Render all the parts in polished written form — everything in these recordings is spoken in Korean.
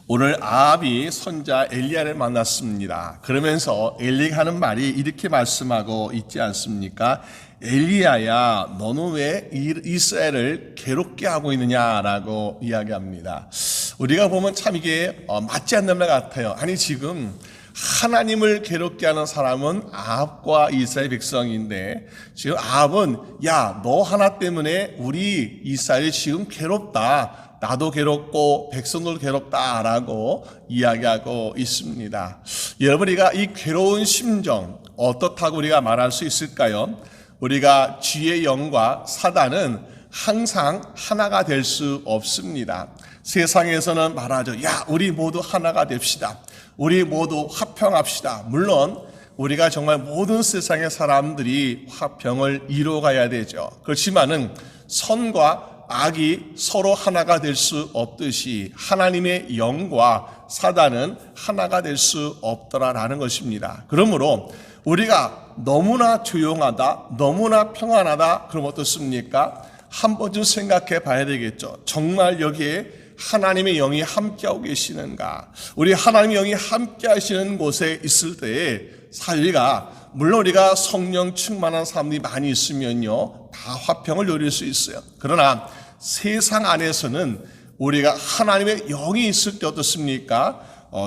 오늘 아합이 선자 엘리야를 만났습니다. 그러면서 엘리가 하는 말이 이렇게 말씀하고 있지 않습니까? 엘리야야, 너는 왜 이스라엘을 괴롭게 하고 있느냐라고 이야기합니다. 우리가 보면 참 이게 맞지 않는 말 같아요. 아니, 지금 하나님을 괴롭게 하는 사람은 아합과 이스라엘 백성인데, 지금 아합은 야, 너 하나 때문에 우리 이스라엘이 지금 괴롭다, 나도 괴롭고 백성들도 괴롭다라고 이야기하고 있습니다. 여러분, 우리가 이 괴로운 심정 어떻다고 우리가 말할 수 있을까요? 우리가 쥐의 영과 사단은 항상 하나가 될 수 없습니다. 세상에서는 말하죠. 야, 우리 모두 하나가 됩시다. 우리 모두 화평합시다. 물론 우리가 정말 모든 세상의 사람들이 화평을 이루어가야 되죠. 그렇지만은 선과 악이 서로 하나가 될 수 없듯이 하나님의 영과 사단은 하나가 될 수 없더라라는 것입니다. 그러므로 우리가 너무나 조용하다, 너무나 평안하다, 그럼 어떻습니까? 한 번쯤 생각해 봐야 되겠죠. 정말 여기에 하나님의 영이 함께하고 계시는가? 우리 하나님의 영이 함께 하시는 곳에 있을 때에 사실가 물론 우리가 성령 충만한 사람들이 많이 있으면요, 다 화평을 누릴 수 있어요. 그러나 세상 안에서는 우리가 하나님의 영이 있을 때 어떻습니까?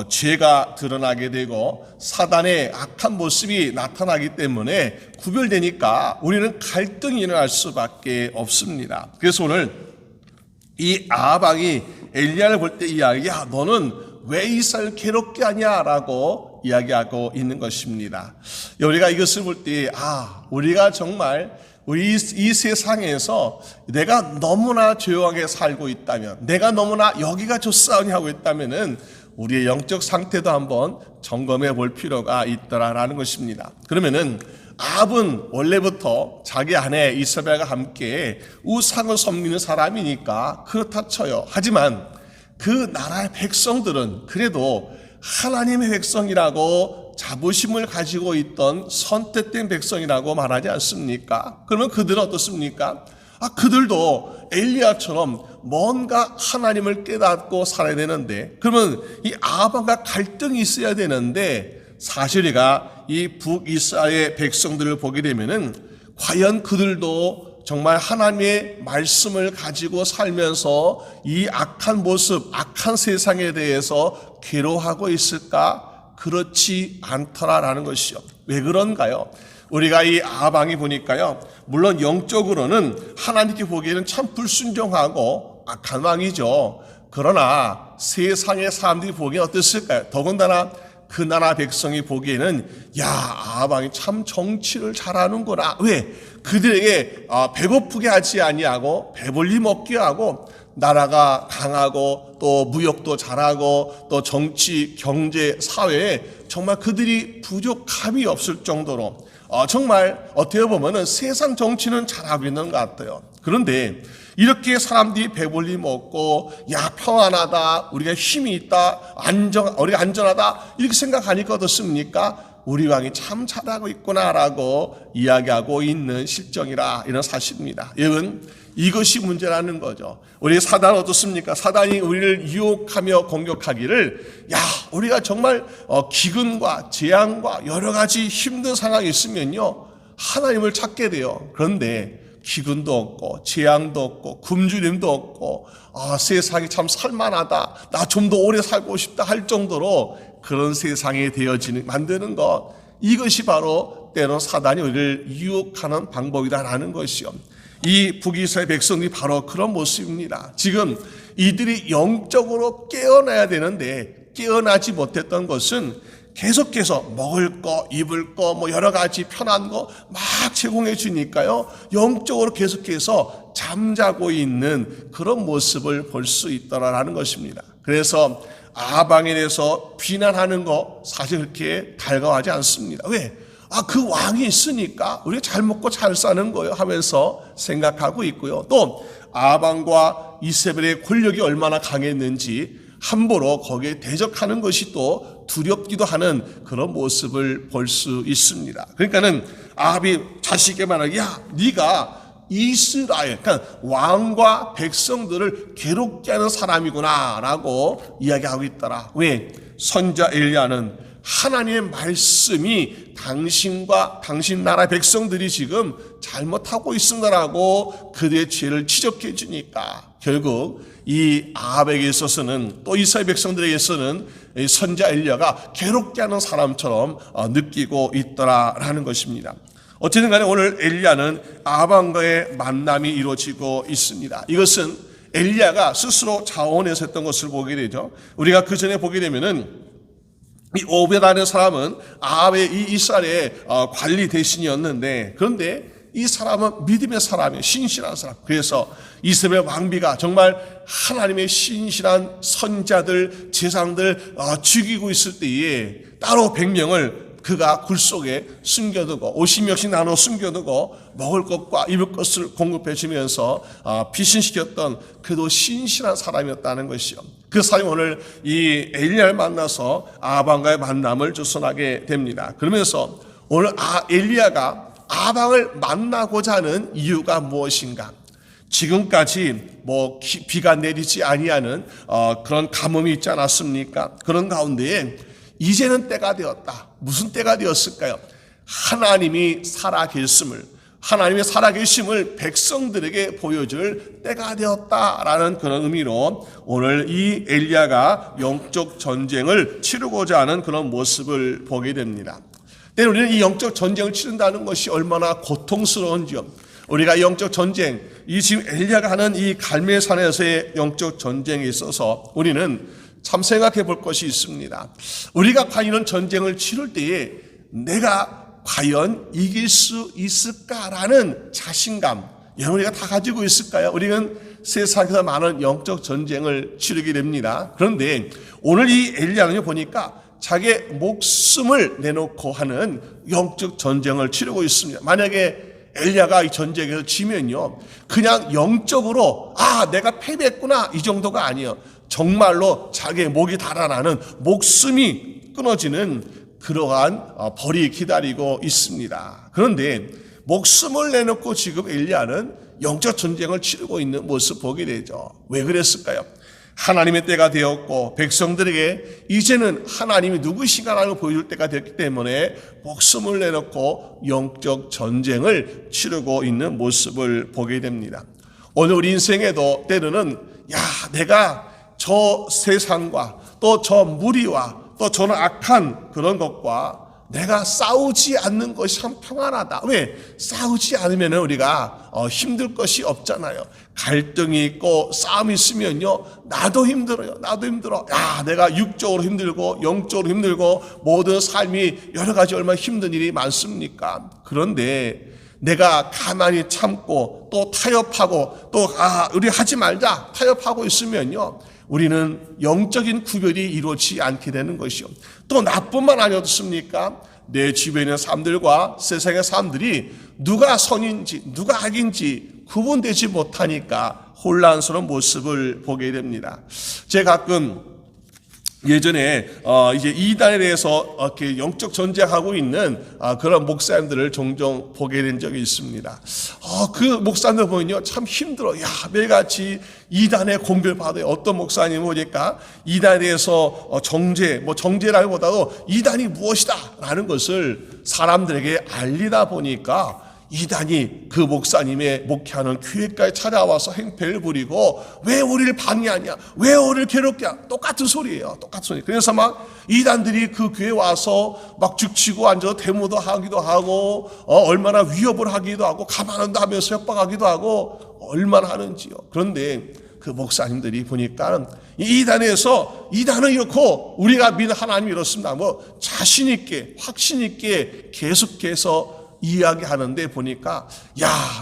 죄가 드러나게 되고 사단의 악한 모습이 나타나기 때문에 구별되니까 우리는 갈등이 일어날 수밖에 없습니다. 그래서 오늘 이 아합 왕이 엘리야를 볼 때 이야기, 야, 너는 왜 이스라엘을 괴롭게 하냐라고 이야기하고 있는 것입니다. 우리가 이것을 볼 때, 우리가 정말 우리 이 세상에서 내가 너무나 조용하게 살고 있다면, 내가 너무나 여기가 좋사오니 하고 있다면은 우리의 영적 상태도 한번 점검해 볼 필요가 있더라라는 것입니다. 그러면은 아합은 원래부터 자기 아내 이사벨과 함께 우상을 섬기는 사람이니까 그렇다 쳐요. 하지만 그 나라의 백성들은 그래도 하나님의 백성이라고 자부심을 가지고 있던 선택된 백성이라고 말하지 않습니까? 그러면 그들은 어떻습니까? 그들도 엘리야처럼 뭔가 하나님을 깨닫고 살아야 되는데, 그러면 이 아합과 갈등이 있어야 되는데, 사실 우리가 이 북이스라엘 백성들을 보게 되면은 과연 그들도 정말 하나님의 말씀을 가지고 살면서 이 악한 모습, 악한 세상에 대해서 괴로워하고 있을까? 그렇지 않더라라는 것이요. 왜 그런가요? 우리가 이 아합 왕이 보니까요, 물론 영적으로는 하나님께 보기에는 참 불순종하고 악한 왕이죠. 그러나 세상의 사람들이 보기엔 어땠을까요? 더군다나 그 나라 백성이 보기에는 야, 아합 왕이 참 정치를 잘하는구나. 왜? 그들에게 배고프게 하지 아니하고 배불리 먹게 하고 나라가 강하고 또 무역도 잘하고 또 정치, 경제, 사회에 정말 그들이 부족함이 없을 정도로 정말 어떻게 보면은 세상 정치는 잘하고 있는 것 같아요. 그런데 이렇게 사람들이 배불리 먹고 야, 평안하다, 우리가 힘이 있다, 우리가 안전하다 이렇게 생각하니까 어떻습니까? 우리 왕이 참 잘하고 있구나라고 이야기하고 있는 실정이라 이런 사실입니다. 여러분, 이것이 문제라는 거죠. 우리 사단은 어떻습니까? 사단이 우리를 유혹하며 공격하기를, 야, 우리가 정말 기근과 재앙과 여러 가지 힘든 상황이 있으면요, 하나님을 찾게 돼요. 그런데 기근도 없고 재앙도 없고 굶주림도 없고 세상이 참 살만하다, 나 좀 더 오래 살고 싶다 할 정도로 그런 세상이 만드는 것, 이것이 바로 때론 사단이 우리를 유혹하는 방법이다라는 것이요. 이 북이스라엘 백성들이 바로 그런 모습입니다. 지금 이들이 영적으로 깨어나야 되는데 깨어나지 못했던 것은 계속해서 먹을 거, 입을 거, 여러 가지 편한 거 막 제공해 주니까요, 영적으로 계속해서 잠자고 있는 그런 모습을 볼 수 있더라라는 것입니다. 그래서 아합 왕에 대해서 비난하는 거 사실 그렇게 달가워하지 않습니다. 왜? 그 왕이 있으니까 우리가 잘 먹고 잘 사는 거예요 하면서 생각하고 있고요. 또 아합 왕과 이세벨의 권력이 얼마나 강했는지 함부로 거기에 대적하는 것이 또 두렵기도 하는 그런 모습을 볼 수 있습니다. 그러니까는 아합이 자식에게 말하기, 야, 네가 이스라엘, 그러니까 왕과 백성들을 괴롭게 하는 사람이구나라고 이야기하고 있더라. 왜? 선지자 엘리야는 하나님의 말씀이 당신과 당신 나라 백성들이 지금 잘못하고 있습니다라고 그들의 죄를 지적해 주니까 결국 이 아합에게 있어서는 또 이스라엘 백성들에게서는 선지자 엘리야가 괴롭게 하는 사람처럼 느끼고 있더라라는 것입니다. 어쨌든 간에 오늘 엘리야는 아합과의 만남이 이루어지고 있습니다. 이것은 엘리야가 스스로 자원해서 했던 것을 보게 되죠. 우리가 그 전에 보게 되면은 이 오벳이라는 사람은 아합의 이 이스라엘의 관리 대신이었는데, 그런데 이 사람은 믿음의 사람이에요. 신실한 사람. 그래서 이스라엘 왕비가 정말 하나님의 신실한 선자들, 제사장들 죽이고 있을 때에 따로 100명을 그가 굴 속에 숨겨두고 50명씩 나눠 숨겨두고 먹을 것과 입을 것을 공급해 주면서 피신시켰던 그도 신실한 사람이었다는 것이요. 그 사람이 오늘 이 엘리야를 만나서 아합과의 만남을 주선하게 됩니다. 그러면서 오늘 엘리야가 아합을 만나고자 하는 이유가 무엇인가? 지금까지 비가 내리지 아니하는 그런 가뭄이 있지 않았습니까? 그런 가운데에 이제는 때가 되었다. 무슨 때가 되었을까요? 하나님이 살아계심을, 하나님의 살아계심을 백성들에게 보여줄 때가 되었다라는 그런 의미로 오늘 이 엘리야가 영적 전쟁을 치르고자 하는 그런 모습을 보게 됩니다. 때로 우리는 이 영적 전쟁을 치른다는 것이 얼마나 고통스러운지요. 우리가 영적 전쟁, 이 지금 엘리야가 하는 이 갈멜산에서의 영적 전쟁에 있어서 우리는 참 생각해 볼 것이 있습니다. 우리가 과연 이런 전쟁을 치를 때에 내가 과연 이길 수 있을까라는 자신감, 여러분 우리가 다 가지고 있을까요? 우리는 세상에서 많은 영적 전쟁을 치르게 됩니다. 그런데 오늘 이 엘리야는 보니까 자기의 목숨을 내놓고 하는 영적 전쟁을 치르고 있습니다. 만약에 엘리야가 이 전쟁에서 지면요, 그냥 영적으로 내가 패배했구나 이 정도가 아니에요. 정말로 자기의 목이 달아나는, 목숨이 끊어지는 그러한 벌이 기다리고 있습니다. 그런데 목숨을 내놓고 지금 엘리야는 영적 전쟁을 치르고 있는 모습 보게 되죠. 왜 그랬을까요? 하나님의 때가 되었고 백성들에게 이제는 하나님이 누구신가라는 걸 보여줄 때가 됐기 때문에 목숨을 내놓고 영적 전쟁을 치르고 있는 모습을 보게 됩니다. 오늘 우리 인생에도 때로는 내가 저 세상과 또 저 무리와 또 저는 악한 그런 것과 내가 싸우지 않는 것이 참 평안하다. 왜? 싸우지 않으면 우리가 힘들 것이 없잖아요. 갈등이 있고 싸움이 있으면요, 나도 힘들어요. 나도 힘들어. 내가 육적으로 힘들고 영적으로 힘들고 모든 삶이 여러 가지 얼마나 힘든 일이 많습니까? 그런데 내가 가만히 참고 또 타협하고 또 우리 하지 말자 타협하고 있으면요, 우리는 영적인 구별이 이루어지지 않게 되는 것이요. 또 나뿐만 아니었습니까? 내 주변에 있는 사람들과 세상의 사람들이 누가 선인지 누가 악인지 구분되지 못하니까 혼란스러운 모습을 보게 됩니다. 제가 가끔 예전에 이제 이단에 대해서 이렇게 영적 전쟁하고 있는 그런 목사님들을 종종 보게 된 적이 있습니다. 그 목사님들 보면요, 참 힘들어. 매일같이 이단에 공격을 받아요. 어떤 목사님 보니까 이단에 대해서 정죄라기보다도 이단이 무엇이다라는 것을 사람들에게 알리다 보니까 이단이 그 목사님의 목회하는 교회까지 찾아와서 행패를 부리고 왜 우리를 방해하냐, 왜 우리를 괴롭게 하냐, 똑같은 소리예요. 똑같은 소리. 그래서 막 이단들이 그 교회에 와서 막 죽치고 앉아서 데모도 하기도 하고 얼마나 위협을 하기도 하고 가만 안 하면서 협박하기도 하고 얼마나 하는지요. 그런데 그 목사님들이 보니까 이 이단에서 이단은 이렇고 우리가 믿는 하나님이 이렇습니다. 자신 있게 확신 있게 계속해서 이야기하는데 보니까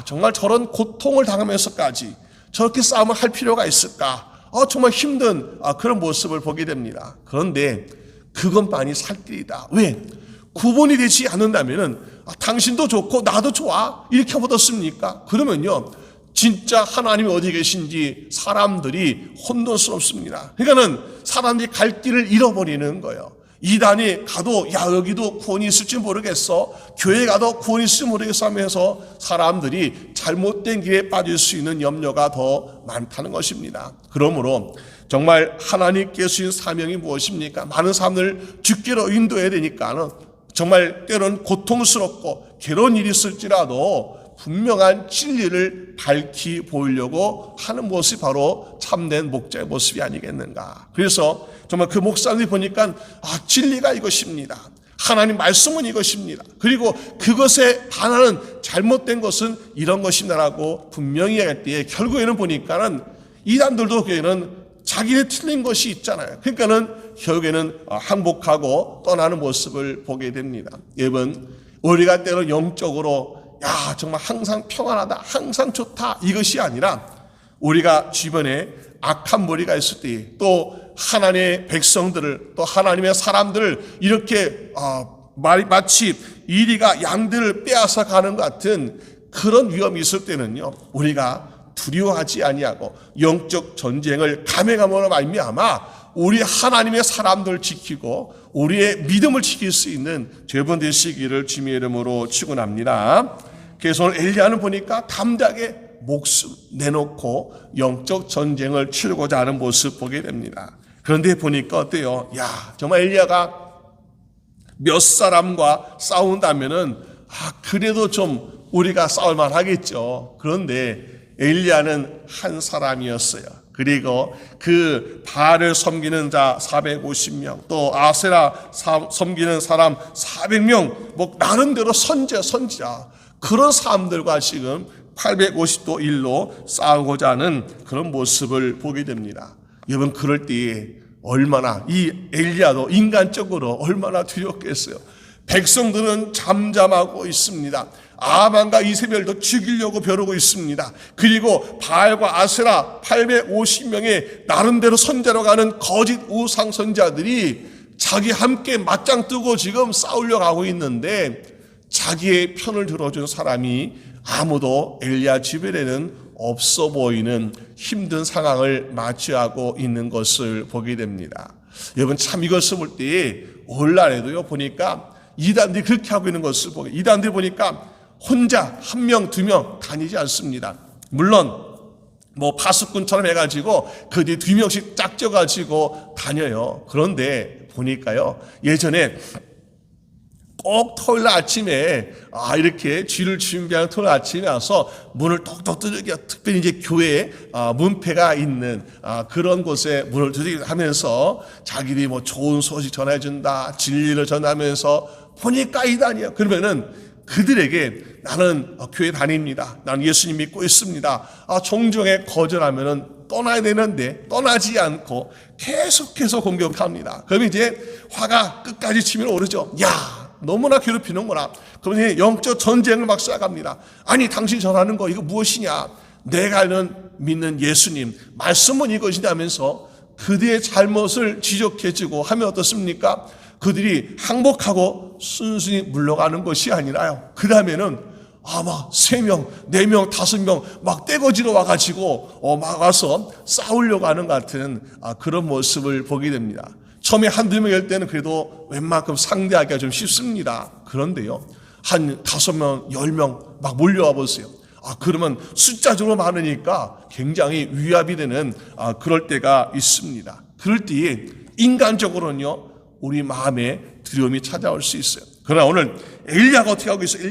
정말 저런 고통을 당하면서까지 저렇게 싸움을 할 필요가 있을까? 정말 힘든 그런 모습을 보게 됩니다. 그런데 그것만이 살 길이다. 왜? 구분이 되지 않는다면은 당신도 좋고 나도 좋아 이렇게 하면 어떻습니까? 그러면요, 진짜 하나님이 어디 계신지 사람들이 혼돈스럽습니다. 그러니까는 사람들이 갈 길을 잃어버리는 거예요. 이단이 가도 야 여기도 구원이 있을지 모르겠어, 교회 가도 구원이 있을지 모르겠어 하면서 사람들이 잘못된 길에 빠질 수 있는 염려가 더 많다는 것입니다. 그러므로 정말 하나님께 주신 사명이 무엇입니까? 많은 사람들 죽기로 인도해야 되니까는 정말 때로는 고통스럽고 괴로운 일이 있을지라도 분명한 진리를 밝히 보이려고 하는 모습이 바로 참된 목자의 모습이 아니겠는가. 그래서 정말 그 목사님이 보니까 진리가 이것입니다. 하나님 말씀은 이것입니다. 그리고 그것에 반하는 잘못된 것은 이런 것입니다라고 분명히 할 때에 결국에는 보니까는 이단들도 교회는 자기네 틀린 것이 있잖아요. 그러니까는 결국에는 항복하고 떠나는 모습을 보게 됩니다. 여러분, 우리가 때로 영적으로 정말 항상 평안하다, 항상 좋다, 이것이 아니라 우리가 주변에 악한 무리가 있을 때 또 하나님의 백성들을, 또 하나님의 사람들을 이렇게 마치 이리가 양들을 빼앗아 가는 것 같은 그런 위험이 있을 때는요, 우리가 두려워하지 아니하고 영적 전쟁을 감행함으로 말미암아 우리 하나님의 사람들을 지키고 우리의 믿음을 지킬 수 있는 여러분 되시기를 주님의 이름으로 축원합니다. 그래서 오늘 엘리야는 보니까 담대하게 목숨 내놓고 영적 전쟁을 치르고자 하는 모습 보게 됩니다. 그런데 보니까 어때요? 정말 엘리야가 몇 사람과 싸운다면은 그래도 좀 우리가 싸울만 하겠죠. 그런데 엘리야는 한 사람이었어요. 그리고 그 바알을 섬기는 자 450명, 또 아세라 섬기는 사람 400명, 나름대로 선지자, 그런 사람들과 지금 850도 1로 싸우고자 하는 그런 모습을 보게 됩니다. 여러분, 그럴 때에 얼마나 이 엘리야도 인간적으로 얼마나 두렵겠어요. 백성들은 잠잠하고 있습니다. 아만과 이세벨도 죽이려고 벼르고 있습니다. 그리고 바알과 아세라 850명의 나름대로 선자로 가는 거짓 우상 선자들이 자기 함께 맞짱 뜨고 지금 싸우려고 하고 있는데 자기의 편을 들어준 사람이 아무도 엘리야 주변에는 없어 보이는 힘든 상황을 맞이하고 있는 것을 보게 됩니다. 여러분, 참 이것을 볼 때 오늘날에도요 보니까 이단들이 그렇게 하고 있는 것을 보게, 이단들이 보니까 혼자 한 명, 두 명 다니지 않습니다. 물론 파수꾼처럼 해가지고 그 뒤에 두 명씩 짝져가지고 다녀요. 그런데 보니까요, 예전에 꼭 토요일 아침에 이렇게 쥐를 준비하는 토요일 아침에 와서 문을 똑똑 두들겨, 특별히 이제 교회에 문패가 있는 그런 곳에 문을 두들겨 하면서 자기들이 좋은 소식 전해준다, 진리를 전하면서 보니까 이단이에요. 그러면은 그들에게 나는 교회 다닙니다, 나는 예수님 믿고 있습니다, 종종에 거절하면은 떠나야 되는데 떠나지 않고 계속해서 공격합니다. 그럼 이제 화가 끝까지 치밀어 오르죠. 너무나 괴롭히는구나. 그러면 영적 전쟁을 막 시작합니다. 아니, 당신 전하는 거 이거 무엇이냐? 내가 믿는 예수님 말씀은 이것이냐 하면서 그들의 잘못을 지적해주고 하면 어떻습니까? 그들이 항복하고 순순히 물러가는 것이 아니라요, 그 다음에는 막 3명, 4명, 5명 막 떼거지로 와가지고 막 와서 싸우려고 하는 같은 그런 모습을 보게 됩니다. 처음에 한두 명일 때는 그래도 웬만큼 상대하기가 좀 쉽습니다. 그런데요, 한 5명, 10명 막 몰려와 보세요. 그러면 숫자적으로 많으니까 굉장히 위압이 되는 그럴 때가 있습니다. 그럴 때에 인간적으로는요, 우리 마음에 두려움이 찾아올 수 있어요. 그러나 오늘 엘리야가 어떻게 하고 있어요?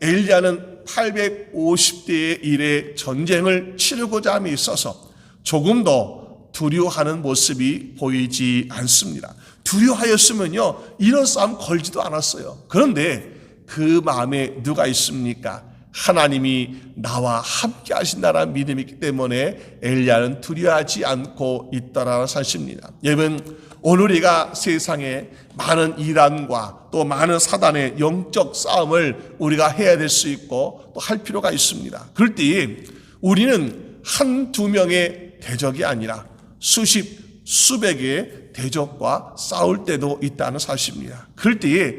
엘리야는 850대의 일의 전쟁을 치르고자 함에 있어서 조금 더 두려워하는 모습이 보이지 않습니다. 두려워하였으면요, 이런 싸움 걸지도 않았어요. 그런데 그 마음에 누가 있습니까? 하나님이 나와 함께 하신다는 믿음이 있기 때문에 엘리야는 두려워하지 않고 있다라는 사실입니다. 여러분, 오늘 우리가 세상에 많은 이단과 또 많은 사단의 영적 싸움을 우리가 해야 될 수 있고 또 할 필요가 있습니다. 그럴 때 우리는 한두 명의 대적이 아니라 수백의 대적과 싸울 때도 있다는 사실입니다. 그럴 때에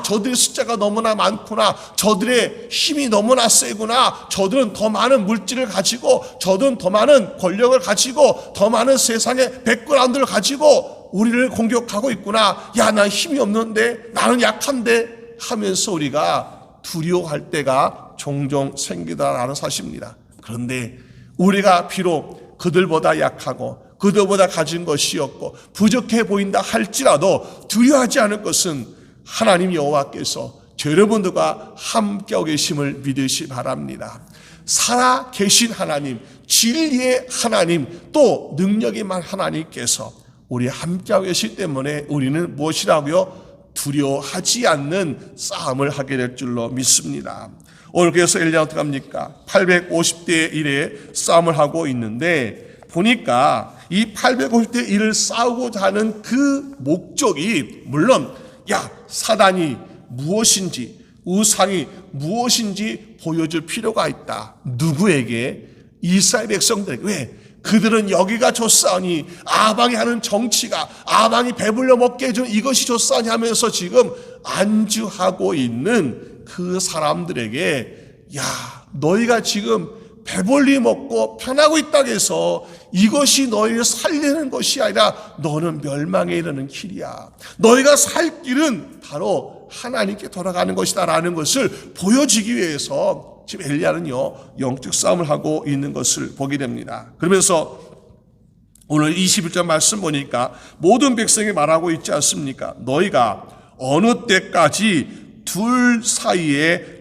저들의 숫자가 너무나 많구나, 저들의 힘이 너무나 세구나, 저들은 더 많은 물질을 가지고, 저들은 더 많은 권력을 가지고, 더 많은 세상의 백그라운드를 가지고 우리를 공격하고 있구나. 야, 난 힘이 없는데, 나는 약한데 하면서 우리가 두려워할 때가 종종 생기다라는 사실입니다. 그런데 우리가 비록 그들보다 약하고 그들보다 가진 것이 없고 부족해 보인다 할지라도 두려워하지 않을 것은 하나님 여호와께서 여러분들과 함께하고 계심을 믿으시 바랍니다. 살아 계신 하나님, 진리의 하나님, 또 능력이 많은 하나님께서 우리 함께하고 계시기 때문에 우리는 무엇이라고요? 두려워하지 않는 싸움을 하게 될 줄로 믿습니다. 오늘 그래서 엘리야가 어떻게 합니까? 850대 1의 싸움을 하고 있는데 보니까 이 850대 1을 싸우고자 하는 그 목적이 물론 사단이 무엇인지 우상이 무엇인지 보여줄 필요가 있다. 누구에게? 이스라엘 백성들에게. 왜? 그들은 여기가 좋사오니 아방이 하는 정치가 아방이 배불려 먹게 해주는 이것이 좋사오니 하면서 지금 안주하고 있는 그 사람들에게 너희가 지금 배불리 먹고 편하고 있다고 해서 이것이 너희를 살리는 것이 아니라 너는 멸망에 이르는 길이야. 너희가 살 길은 바로 하나님께 돌아가는 것이다 라는 것을 보여주기 위해서 지금 엘리야는요 영적 싸움을 하고 있는 것을 보게 됩니다. 그러면서 오늘 21절 말씀 보니까 모든 백성이 말하고 있지 않습니까? 너희가 어느 때까지 둘 사이에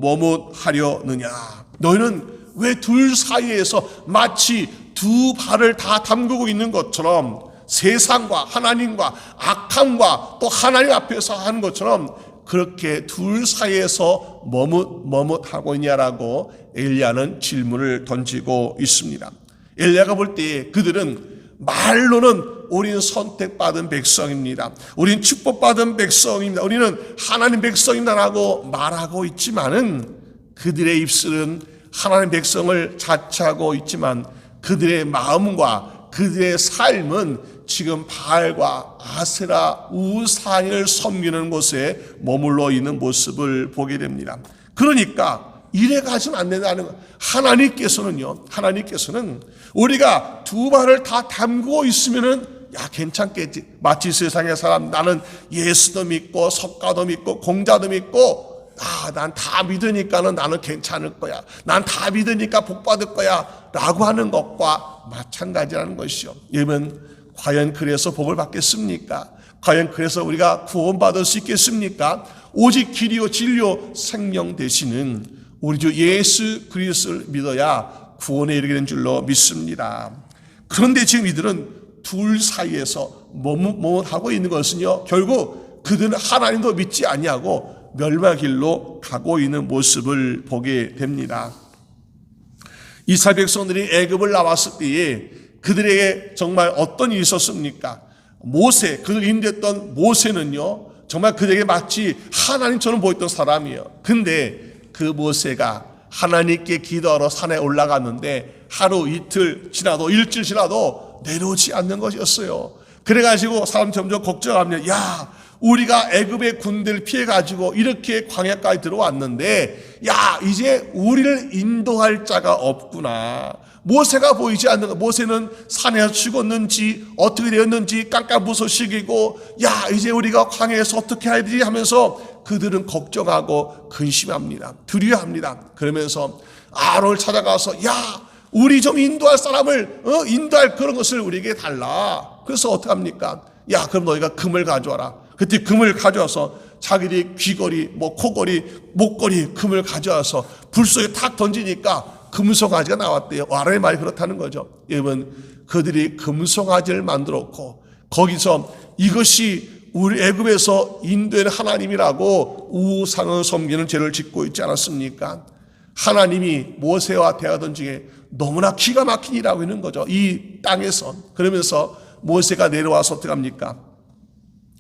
머뭇하려느냐. 너희는 왜 둘 사이에서 마치 두 발을 다 담그고 있는 것처럼 세상과 하나님과 악함과 또 하나님 앞에서 하는 것처럼 그렇게 둘 사이에서 머뭇하고 있냐라고 엘리야는 질문을 던지고 있습니다. 엘리야가 볼 때 그들은 말로는 우리는 선택받은 백성입니다. 우리는 축복받은 백성입니다. 우리는 하나님 백성입니다라고 말하고 있지만은 그들의 입술은 하나님 백성을 자처하고 있지만 그들의 마음과 그들의 삶은 지금 바알과 아세라 우상을 섬기는 곳에 머물러 있는 모습을 보게 됩니다. 그러니까 이래 가지면 안 된다는 거. 하나님께서는 우리가 두 발을 다 담그고 있으면은 괜찮겠지. 마치 세상의 사람 나는 예수도 믿고 석가도 믿고 공자도 믿고 난 다 믿으니까는 나는 괜찮을 거야. 난 다 믿으니까 복 받을 거야. 라고 하는 것과 마찬가지라는 것이요. 여러분, 과연 그래서 복을 받겠습니까? 과연 그래서 우리가 구원받을 수 있겠습니까? 오직 길이요 진리요 생명 되시는 우리 주 예수 그리스도를 믿어야 구원에 이르게 된 줄로 믿습니다. 그런데 지금 이들은 둘 사이에서 머뭇하고 있는 것은요, 결국 그들은 하나님도 믿지 아니하고 멸망의 길로 가고 있는 모습을 보게 됩니다. 이스라엘 백성들이 애굽을 나왔을 때에 그들에게 정말 어떤 일이 있었습니까? 그들 인도했던 모세는요, 정말 그들에게 마치 하나님처럼 보였던 사람이에요. 근데 그 모세가 하나님께 기도하러 산에 올라갔는데 하루 이틀 지나도 일주일 지나도 내려오지 않는 것이었어요. 그래가지고 사람 점점 걱정합니다. 우리가 애굽의 군대를 피해가지고 이렇게 광야까지 들어왔는데 이제 우리를 인도할 자가 없구나. 모세가 보이지 않는 거. 모세는 산에서 죽었는지 어떻게 되었는지 깜깜무소식이고 이제 우리가 광야에서 어떻게 해야 되지 하면서 그들은 걱정하고 근심합니다. 두려워합니다. 그러면서 아론을 찾아가서 우리 좀 인도할 사람을 인도할 그런 것을 우리에게 달라. 그래서 어떻게 합니까? 그럼 너희가 금을 가져와라. 그때 금을 가져와서 자기들이 귀걸이, 코걸이, 목걸이 금을 가져와서 불 속에 탁 던지니까 금송아지가 나왔대요. 아론의 말이 그렇다는 거죠. 여러분, 그들이 금송아지를 만들었고 거기서 이것이 우리 애굽에서 인도의 하나님이라고 우상을 섬기는 죄를 짓고 있지 않았습니까? 하나님이 모세와 대하던 중에 너무나 기가 막힌 일하고 있는 거죠. 이 땅에서. 그러면서 모세가 내려와서 어떻게 합니까?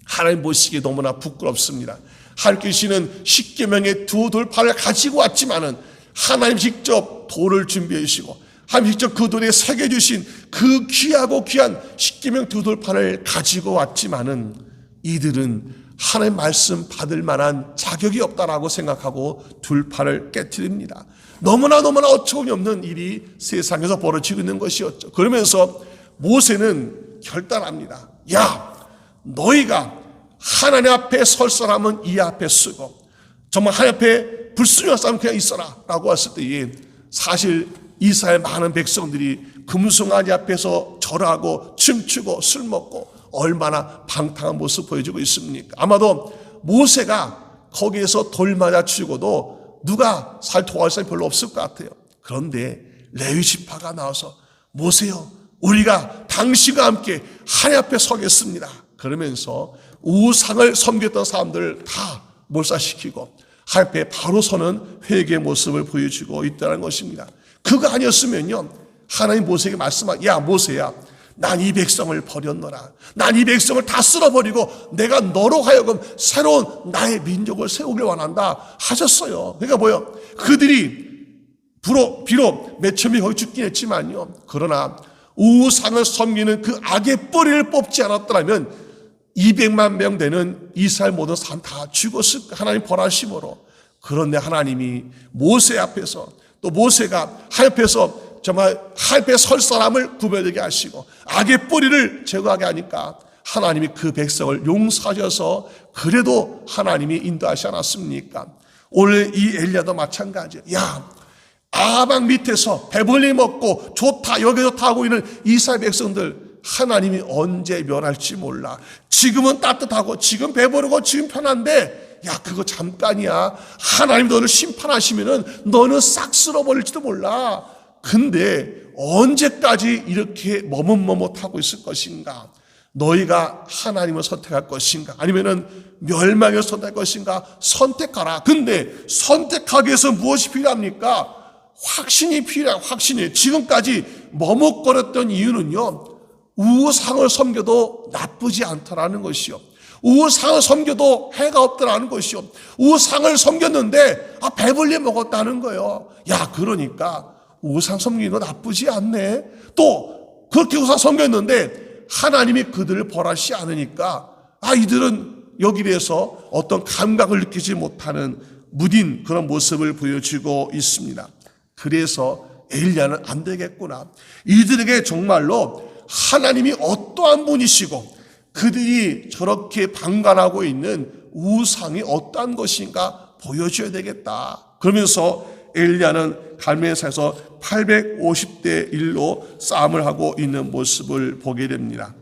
하나님 보시기에 너무나 부끄럽습니다. 하나님께서는 십계명의 두 돌판을 가지고 왔지만은 하나님 직접 돌을 준비해 주시고 하나님 직접 그 돌에 새겨주신 그 귀하고 귀한 십계명 두 돌판을 가지고 왔지만은 이들은 하나님 말씀 받을 만한 자격이 없다라고 생각하고 둘판을 깨트립니다. 너무나 어처구니 없는 일이 세상에서 벌어지고 있는 것이었죠. 그러면서 모세는 결단합니다. 야, 너희가 하나님 앞에 설 사람은 이 앞에 쓰고 정말 하나님 앞에 불순종할 사람은 그냥 있어라 라고 했을 때에 사실 이스라엘 많은 백성들이 금송아지 앞에서 절하고 춤추고 술 먹고 얼마나 방탕한 모습 보여주고 있습니까? 아마도 모세가 거기에서 돌 맞아 죽어도 누가 살 도와줄 사람이 별로 없을 것 같아요. 그런데 레위 지파가 나와서 모세요, 우리가 당신과 함께 하나님 앞에 서겠습니다. 그러면서 우상을 섬겼던 사람들을 다 몰살시키고 하나님 앞에 바로 서는 회개의 모습을 보여주고 있다는 것입니다. 그거 아니었으면요, 하나님 모세에게 말씀하고, 야 모세야, 난 이 백성을 버렸노라. 난 이 백성을 다 쓸어버리고 내가 너로 하여금 새로운 나의 민족을 세우길 원한다 하셨어요. 그러니까 뭐요? 그들이 비록 맨 처음에 거기 죽긴 했지만요, 그러나 우상을 섬기는 그 악의 뿌리를 뽑지 않았더라면 200만 명 되는 이스라엘 모든 사람 다 죽었을 하나님 벌하심으로. 그런데 하나님이 모세 앞에서, 또 모세가 하나님 앞에서 정말 하나님 앞에 설 사람을 구별되게 하시고 악의 뿌리를 제거하게 하니까 하나님이 그 백성을 용서하셔서 그래도 하나님이 인도하지 않았습니까? 오늘 이 엘리야도 마찬가지예요. 야, 아방 밑에서 배불리 먹고 좋다 여기 좋다 하고 있는 이스라엘 백성들 하나님이 언제 멸할지 몰라. 지금은 따뜻하고 지금 배부르고 지금 편한데 야, 그거 잠깐이야. 하나님 너를 심판하시면은 너는 싹 쓸어버릴지도 몰라. 근데 언제까지 이렇게 머뭇머뭇하고 있을 것인가? 너희가 하나님을 선택할 것인가? 아니면은 멸망을 선택할 것인가? 선택하라. 근데 선택하기 위해서 무엇이 필요합니까? 확신이 필요해요. 확신이. 지금까지 머뭇거렸던 이유는요, 우상을 섬겨도 나쁘지 않다라는 것이요, 우상을 섬겨도 해가 없다라는 것이요, 우상을 섬겼는데 배불리 먹었다는 거예요. 야, 그러니까 우상 섬기는 거 나쁘지 않네. 또 그렇게 우상 섬겼는데 하나님이 그들을 벌하시지 않으니까 이들은 여기에 대해서 어떤 감각을 느끼지 못하는 무딘 그런 모습을 보여주고 있습니다. 그래서 엘리야는 안 되겠구나. 이들에게 정말로 하나님이 어떠한 분이시고 그들이 저렇게 방관하고 있는 우상이 어떠한 것인가 보여줘야 되겠다. 그러면서 엘리야는 갈멜산에서 850대 1로 싸움을 하고 있는 모습을 보게 됩니다.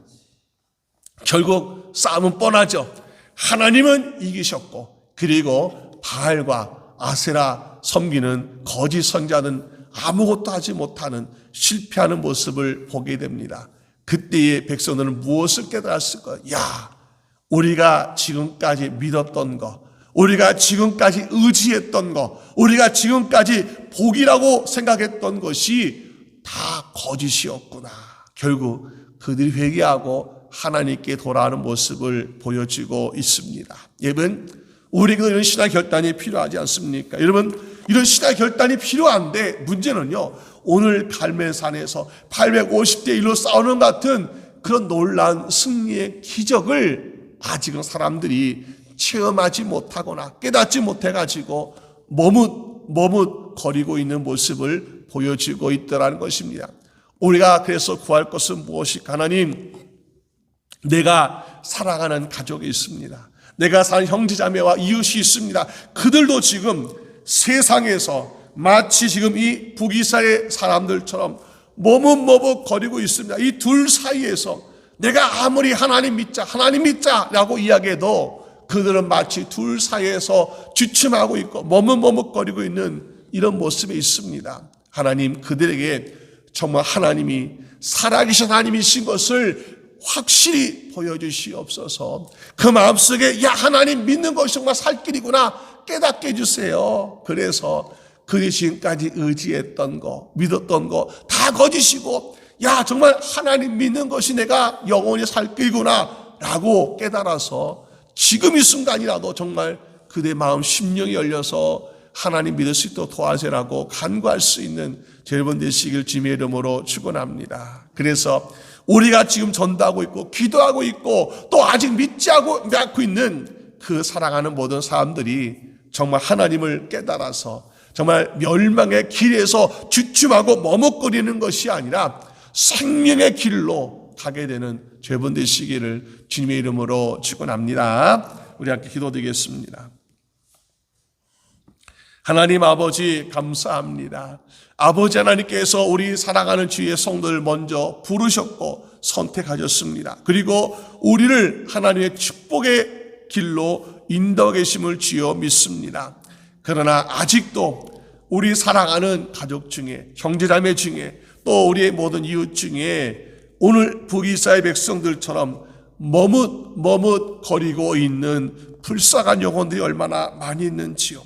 결국 싸움은 뻔하죠. 하나님은 이기셨고 그리고 바알과 아세라 섬기는 거짓 선자는 아무것도 하지 못하는 실패하는 모습을 보게 됩니다. 그때의 백성들은 무엇을 깨달았을까요? 야, 우리가 지금까지 믿었던 것, 우리가 지금까지 의지했던 것, 우리가 지금까지 복이라고 생각했던 것이 다 거짓이었구나. 결국 그들이 회개하고 하나님께 돌아오는 모습을 보여주고 있습니다. 여러분, 우리에게 이런 신앙 결단이 필요하지 않습니까? 여러분, 이런 신앙 결단이 필요한데 문제는요, 오늘 갈멜산에서 850대 1로 싸우는 같은 그런 놀라운 승리의 기적을 아직은 사람들이 체험하지 못하거나 깨닫지 못해가지고 머뭇거리고 있는 모습을 보여주고 있더라는 것입니다. 우리가 그래서 구할 것은 무엇일까? 하나님, 내가 사랑하는 가족이 있습니다. 내가 사는 형제자매와 이웃이 있습니다. 그들도 지금 세상에서 마치 지금 이 북이스라엘 사람들처럼 머뭇거리고 있습니다. 이 둘 사이에서 내가 아무리 하나님 믿자라고 이야기해도 그들은 마치 둘 사이에서 주춤하고 있고 머뭇거리고 있는 이런 모습에 있습니다. 하나님, 그들에게 정말 하나님이 살아계신 하나님이신 것을 확실히 보여주시옵소서. 그 마음속에 야, 하나님 믿는 것이 정말 살 길이구나 깨닫게 해주세요. 그래서 그들이 지금까지 의지했던 거, 믿었던 거 다 거짓이고 야, 정말 하나님 믿는 것이 내가 영원히 살 길구나 라고 깨달아서 지금 이 순간이라도 정말 그대 마음 심령이 열려서 하나님 믿을 수 있도록 도와주라고 간구할 수 있는 여러분 되시길 주님의 이름으로 축원합니다. 그래서 우리가 지금 전도하고 있고 기도하고 있고 또 아직 믿지 않고 있는 그 사랑하는 모든 사람들이 정말 하나님을 깨달아서 정말 멸망의 길에서 주춤하고 머뭇거리는 것이 아니라 생명의 길로 가게 되는 죄분 되시기를 주님의 이름으로 축원합니다. 우리 함께 기도드리겠습니다. 하나님 아버지 감사합니다. 아버지 하나님께서 우리 사랑하는 주의 성도를 먼저 부르셨고 선택하셨습니다. 그리고 우리를 하나님의 축복의 길로 인도하 계심을 주여 믿습니다. 그러나 아직도 우리 사랑하는 가족 중에, 형제자매 중에, 또 우리의 모든 이웃 중에 오늘 북이스라엘 백성들처럼 머뭇거리고 있는 불쌍한 영혼들이 얼마나 많이 있는지요.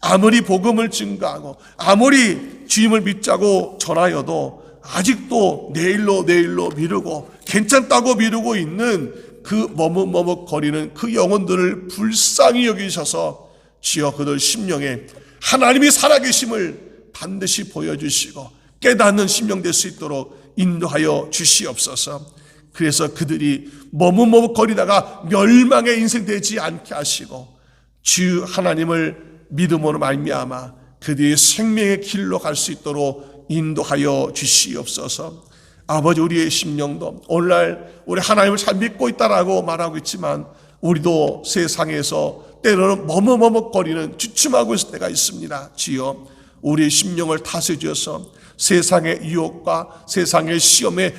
아무리 복음을 증거하고 아무리 주님을 믿자고 전하여도 아직도 내일로 미루고 괜찮다고 미루고 있는 그 머뭇거리는 그 영혼들을 불쌍히 여기셔서 주여 그들 심령에 하나님이 살아계심을 반드시 보여주시고 깨닫는 심령 될 수 있도록 인도하여 주시옵소서. 그래서 그들이 머뭇거리다가 멸망의 인생 되지 않게 하시고 주 하나님을 믿음으로 말미암아 그들의 생명의 길로 갈 수 있도록 인도하여 주시옵소서. 아버지 우리의 심령도 오늘날 우리 하나님을 잘 믿고 있다라고 말하고 있지만 우리도 세상에서 때로는 머뭇거리는 주춤하고 있을 때가 있습니다. 주여 우리의 심령을 다스려주셔서 세상의 유혹과 세상의 시험에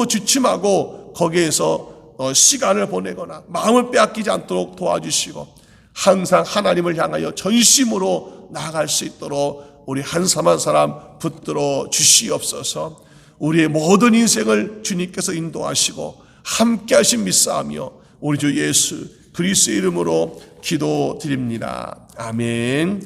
주춤하고 거기에서 시간을 보내거나 마음을 빼앗기지 않도록 도와주시고 항상 하나님을 향하여 전심으로 나아갈 수 있도록 우리 한 사람 한 사람 붙들어 주시옵소서. 우리의 모든 인생을 주님께서 인도하시고 함께 하신 믿사하며 우리 주 예수 그리스도의 이름으로 기도드립니다. 아멘.